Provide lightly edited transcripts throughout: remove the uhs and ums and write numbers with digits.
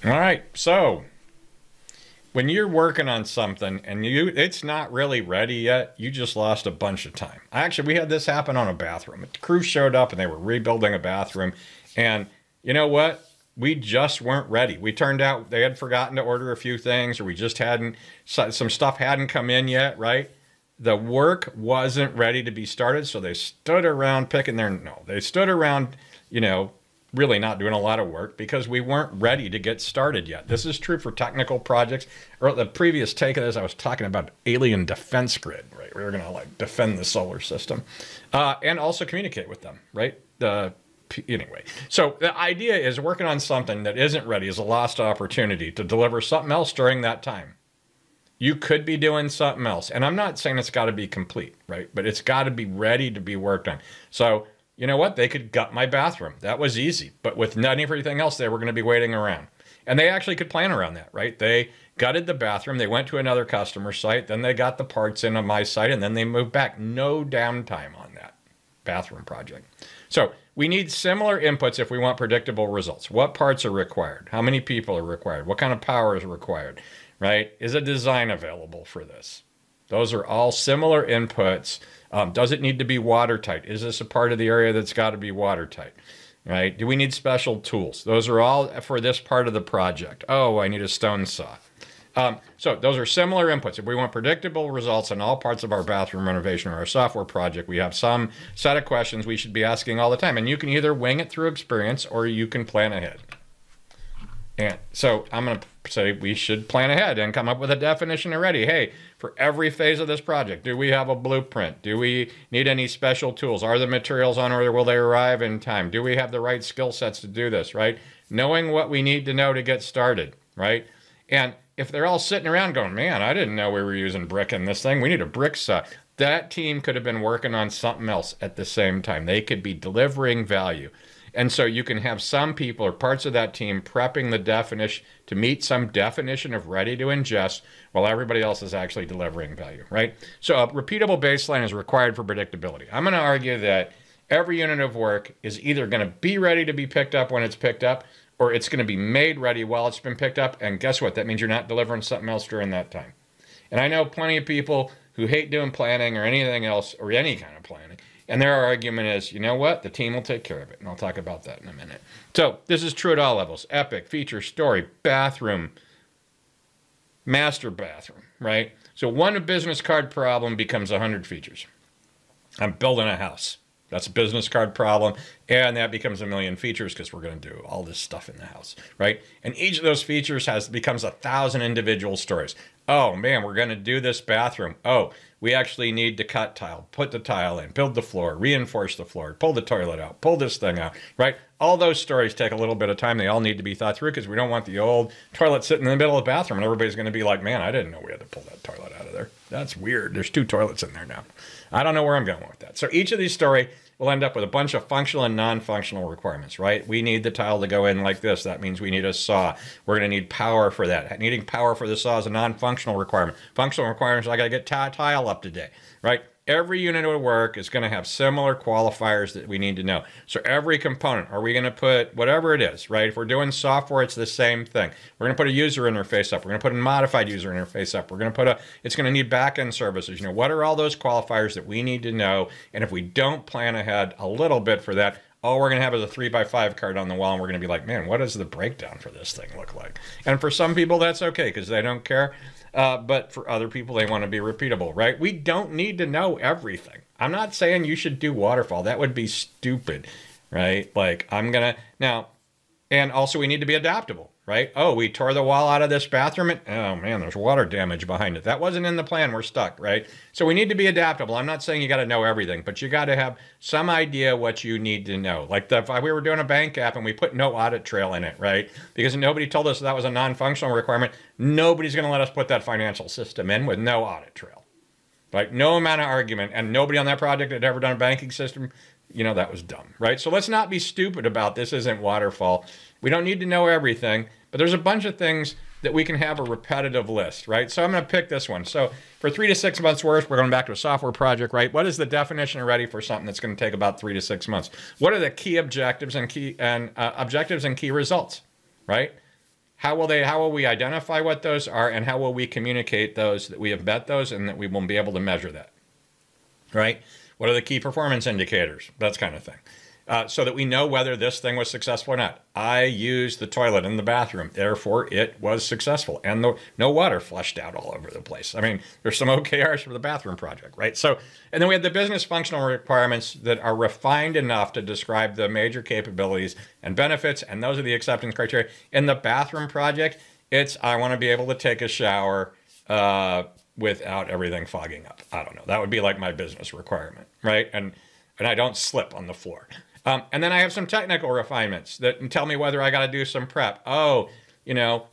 All right, so when you're working on something and it's not really ready yet, you just lost a bunch of time. Actually, we had this happen on a bathroom. The crew showed up and they were rebuilding a bathroom. And you know what? We just weren't ready. We turned out they had forgotten to order a few things, or we just hadn't, some stuff hadn't come in yet, right? The work wasn't ready to be started. So they stood around they stood around, really not doing a lot of work because we weren't ready to get started yet. This is true for technical projects. Or the previous take of this, I was talking about alien defense grid, right? We were going to defend the solar system and also communicate with them, right? Anyway, so the idea is working on something that isn't ready is a lost opportunity to deliver something else during that time. You could be doing something else. And I'm not saying it's got to be complete, right? But it's got to be ready to be worked on. So you know what? They could gut my bathroom. That was easy. But with none of everything else, they were going to be waiting around. And they actually could plan around that, right? They gutted the bathroom. They went to another customer site. Then they got the parts in on my site. And then they moved back. No downtime on that bathroom project. So we need similar inputs if we want predictable results. What parts are required? How many people are required? What kind of power is required, right? Is a design available for this? Those are all similar inputs. Does it need to be watertight? Is this a part of the area that's got to be watertight? Right? Do we need special tools? Those are all for this part of the project. Oh, I need a stone saw. So those are similar inputs. If we want predictable results in all parts of our bathroom renovation or our software project, we have some set of questions we should be asking all the time. And you can either wing it through experience or you can plan ahead. And so I'm going to say we should plan ahead and come up with a definition already. Hey, for every phase of this project, do we have a blueprint? Do we need any special tools? Are the materials on order? Will they arrive in time? Do we have the right skill sets to do this, right? Knowing what we need to know to get started, right? And if they're all sitting around going, man, I didn't know we were using brick in this thing. We need a brick saw. That team could have been working on something else at the same time. They could be delivering value. And so you can have some people or parts of that team prepping the definition to meet some definition of ready to ingest while everybody else is actually delivering value, right? So a repeatable baseline is required for predictability. I'm going to argue that every unit of work is either going to be ready to be picked up when it's picked up, or it's going to be made ready while it's been picked up. And guess what? That means you're not delivering something else during that time. And I know plenty of people who hate doing planning or anything else or any kind of planning. And their argument is, you know what? The team will take care of it. And I'll talk about that in a minute. So this is true at all levels. Epic, feature, story, bathroom, master bathroom, right? So one business card problem becomes 100 features. I'm building a house. That's a business card problem. And that becomes 1,000,000 features because we're going to do all this stuff in the house, right? And each of those features becomes 1,000 individual stories. Oh, man, we're going to do this bathroom. Oh, we actually need to cut tile, put the tile in, build the floor, reinforce the floor, pull the toilet out, pull this thing out, right? All those stories take a little bit of time. They all need to be thought through because we don't want the old toilet sitting in the middle of the bathroom and everybody's going to be like, man, I didn't know we had to pull that toilet out of there. That's weird. There's 2 toilets in there now. I don't know where I'm going with that. So each of these stories will end up with a bunch of functional and non-functional requirements, right? We need the tile to go in like this. That means we need a saw. We're going to need power for that. Needing power for the saw is a non-functional requirement. Functional requirements, I got to get tile up to date, right? Every unit of work is going to have similar qualifiers that we need to know. So every component, are we going to put whatever it is, right? If we're doing software, it's the same thing. We're going to put a user interface up. We're going to put a modified user interface up. We're going to put it's going to need back-end services. What are all those qualifiers that we need to know? And if we don't plan ahead a little bit for that, all we're going to have is a 3x5 card on the wall, and we're going to be like, man, what does the breakdown for this thing look like? And for some people, that's okay because they don't care. But for other people, they want to be repeatable, right? We don't need to know everything. I'm not saying you should do waterfall. That would be stupid, right? And also we need to be adaptable, right? Oh, we tore the wall out of this bathroom and, oh man, there's water damage behind it. That wasn't in the plan. We're stuck, right? So we need to be adaptable. I'm not saying you got to know everything, but you got to have some idea what you need to know. Like if we were doing a bank app and we put no audit trail in it, right? Because nobody told us that was a non-functional requirement. Nobody's going to let us put that financial system in with no audit trail. Like no amount of argument, and nobody on that project had ever done a banking system. That was dumb, right? So let's not be stupid about this. Isn't waterfall. We don't need to know everything, but there's a bunch of things that we can have a repetitive list, right? So I'm going to pick this one. So for 3 to 6 months worth, we're going back to a software project, right? What is the definition of ready for something that's going to take about 3 to 6 months? What are the key objectives and key results, right? How will we identify what those are, and how will we communicate those, that we have met those and that we will be able to measure that, right? What are the key performance indicators? That kind of thing. So that we know whether this thing was successful or not. I used the toilet in the bathroom, therefore it was successful, and no water flushed out all over the place. I mean, there's some OKRs for the bathroom project, right? So, and then we have the business functional requirements that are refined enough to describe the major capabilities and benefits, and those are the acceptance criteria. In the bathroom project, it's I want to be able to take a shower without everything fogging up. I don't know. That would be like my business requirement, right? And I don't slip on the floor. And then I have some technical refinements that tell me whether I got to do some prep. Oh,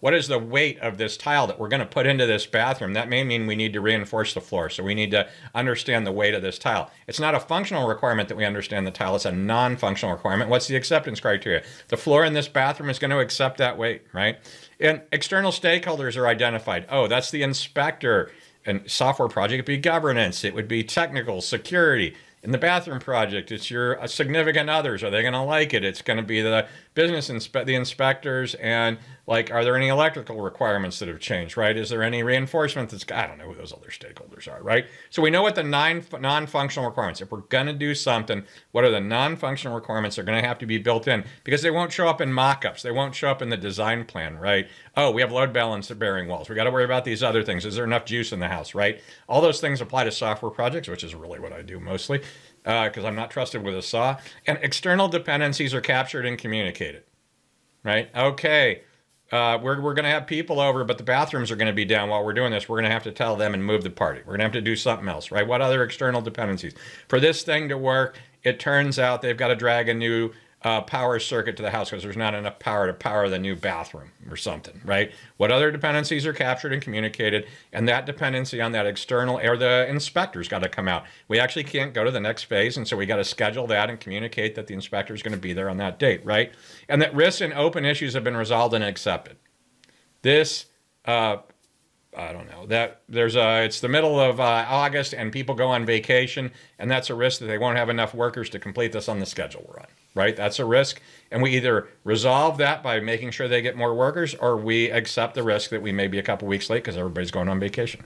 what is the weight of this tile that we're going to put into this bathroom? That may mean we need to reinforce the floor. So we need to understand the weight of this tile. It's not a functional requirement that we understand the tile. It's a non-functional requirement. What's the acceptance criteria? The floor in this bathroom is going to accept that weight, right? And external stakeholders are identified. Oh, that's the inspector. And software project, it'd be governance. It would be technical, security. In the bathroom project, it's your significant others. Are they going to like it? It's going to be the business the inspectors, and like, are there any electrical requirements that have changed, right? Is there any reinforcement that's, I don't know who those other stakeholders are, right? So we know what the non-functional requirements, if we're going to do something, what are the non-functional requirements that are going to have to be built in, because they won't show up in mock-ups. They won't show up in the design plan, right? Oh, we have load balance bearing walls. We got to worry about these other things. Is there enough juice in the house, right? All those things apply to software projects, which is really what I do mostly, because I'm not trusted with a saw. And external dependencies are captured and communicated, right? Okay, we're going to have people over, but the bathrooms are going to be down while we're doing this. We're going to have to tell them and move the party. We're going to have to do something else, right? What other external dependencies? For this thing to work, it turns out they've got to drag a new power circuit to the house because there's not enough power to power the new bathroom or something, right? What other dependencies are captured and communicated, and that dependency on that external, or the inspector's got to come out. We actually can't go to the next phase, and so we got to schedule that and communicate that the inspector is going to be there on that date, right? And that risks and open issues have been resolved and accepted. This, I don't know, that it's the middle of August and people go on vacation, and that's a risk that they won't have enough workers to complete this on the schedule we're on. Right? That's a risk. And we either resolve that by making sure they get more workers, or we accept the risk that we may be a couple weeks late because everybody's going on vacation.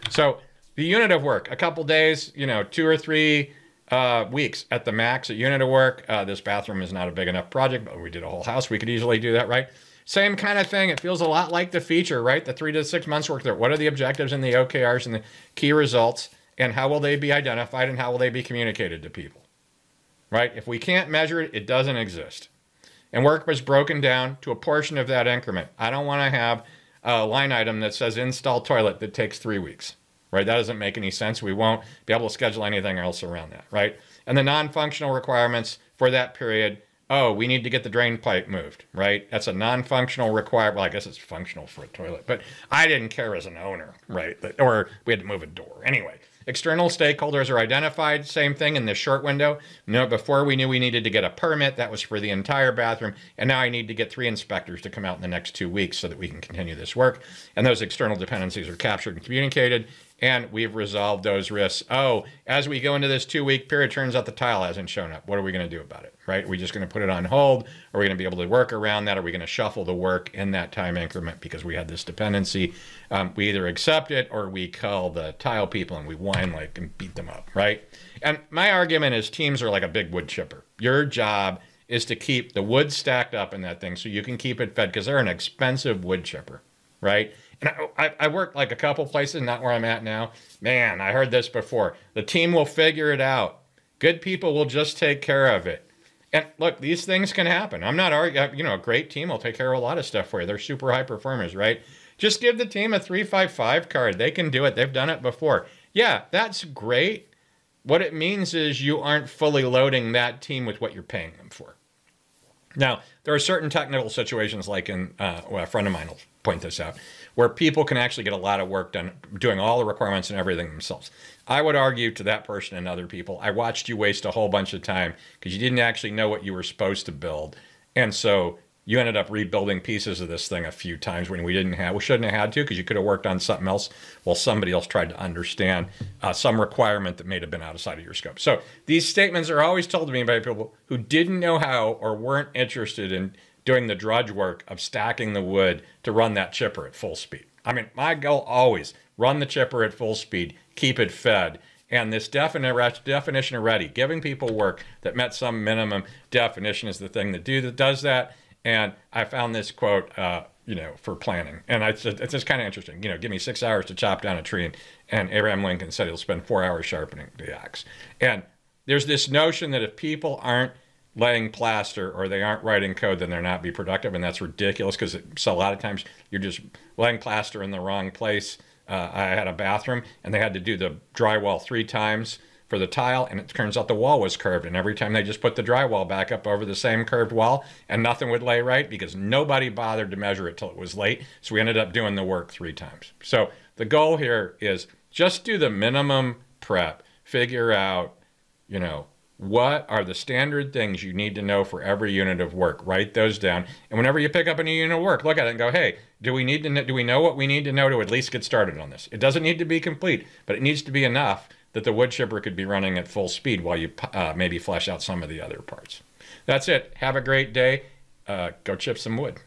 So the unit of work, a couple days, 2 or 3 weeks at the max, a unit of work. This bathroom is not a big enough project, but we did a whole house. We could easily do that, right? Same kind of thing. It feels a lot like the feature, right? The 3 to 6 months work there. What are the objectives and the OKRs and the key results, and how will they be identified, and how will they be communicated to people? Right? If we can't measure it, it doesn't exist. And work was broken down to a portion of that increment. I don't want to have a line item that says install toilet that takes 3 weeks, right? That doesn't make any sense. We won't be able to schedule anything else around that, right? And the non-functional requirements for that period, oh, we need to get the drain pipe moved, right? That's a non-functional requirement. Well, I guess it's functional for a toilet, but I didn't care as an owner, right? Or we had to move a door. Anyway. External stakeholders are identified, same thing in this short window. Before we knew we needed to get a permit, that was for the entire bathroom, and now I need to get 3 inspectors to come out in the next 2 weeks so that we can continue this work. And those external dependencies are captured and communicated, and we've resolved those risks. Oh, as we go into this 2-week period, turns out the tile hasn't shown up. What are we going to do about it, right? Are we just going to put it on hold? Are we going to be able to work around that? Are we going to shuffle the work in that time increment because we had this dependency? We either accept it or we call the tile people and we whine like and beat them up, right? And my argument is teams are like a big wood chipper. Your job is to keep the wood stacked up in that thing so you can keep it fed, because they're an expensive wood chipper, right? And I worked like a couple places, not where I'm at now. Man, I heard this before. The team will figure it out. Good people will just take care of it. And look, these things can happen. I'm not arguing, a great team will take care of a lot of stuff for you. They're super high performers, right? Just give the team a 3-5-5 card. They can do it. They've done it before. Yeah, that's great. What it means is you aren't fully loading that team with what you're paying them for. Now, there are certain technical situations, like a friend of mine will point this out, where people can actually get a lot of work done doing all the requirements and everything themselves. I would argue to that person and other people, I watched you waste a whole bunch of time because you didn't actually know what you were supposed to build. And so you ended up rebuilding pieces of this thing a few times when we shouldn't have had to, because you could have worked on something else while somebody else tried to understand some requirement that may have been outside of your scope. So these statements are always told to me by people who didn't know how or weren't interested in doing the drudge work of stacking the wood to run that chipper at full speed. I mean, my goal always, run the chipper at full speed, keep it fed. And this definition of ready, giving people work that met some minimum definition is the thing that does that. And I found this quote, for planning. And it's just kind of interesting. Give me 6 hours to chop down a tree. And Abraham Lincoln said he'll spend 4 hours sharpening the axe. And there's this notion that if people aren't laying plaster or they aren't writing code, then they're not be productive. And that's ridiculous because so a lot of times you're just laying plaster in the wrong place. I had a bathroom and they had to do the drywall 3 times for the tile, and it turns out the wall was curved, and every time they just put the drywall back up over the same curved wall and nothing would lay right because nobody bothered to measure it till it was late. So we ended up doing the work 3 times. So the goal here is just do the minimum prep, figure out, what are the standard things you need to know for every unit of work? Write those down. And whenever you pick up a new unit of work, look at it and go, hey, do we know what we need to know to at least get started on this? It doesn't need to be complete, but it needs to be enough that the wood chipper could be running at full speed while you maybe flesh out some of the other parts. That's it. Have a great day. Go chip some wood.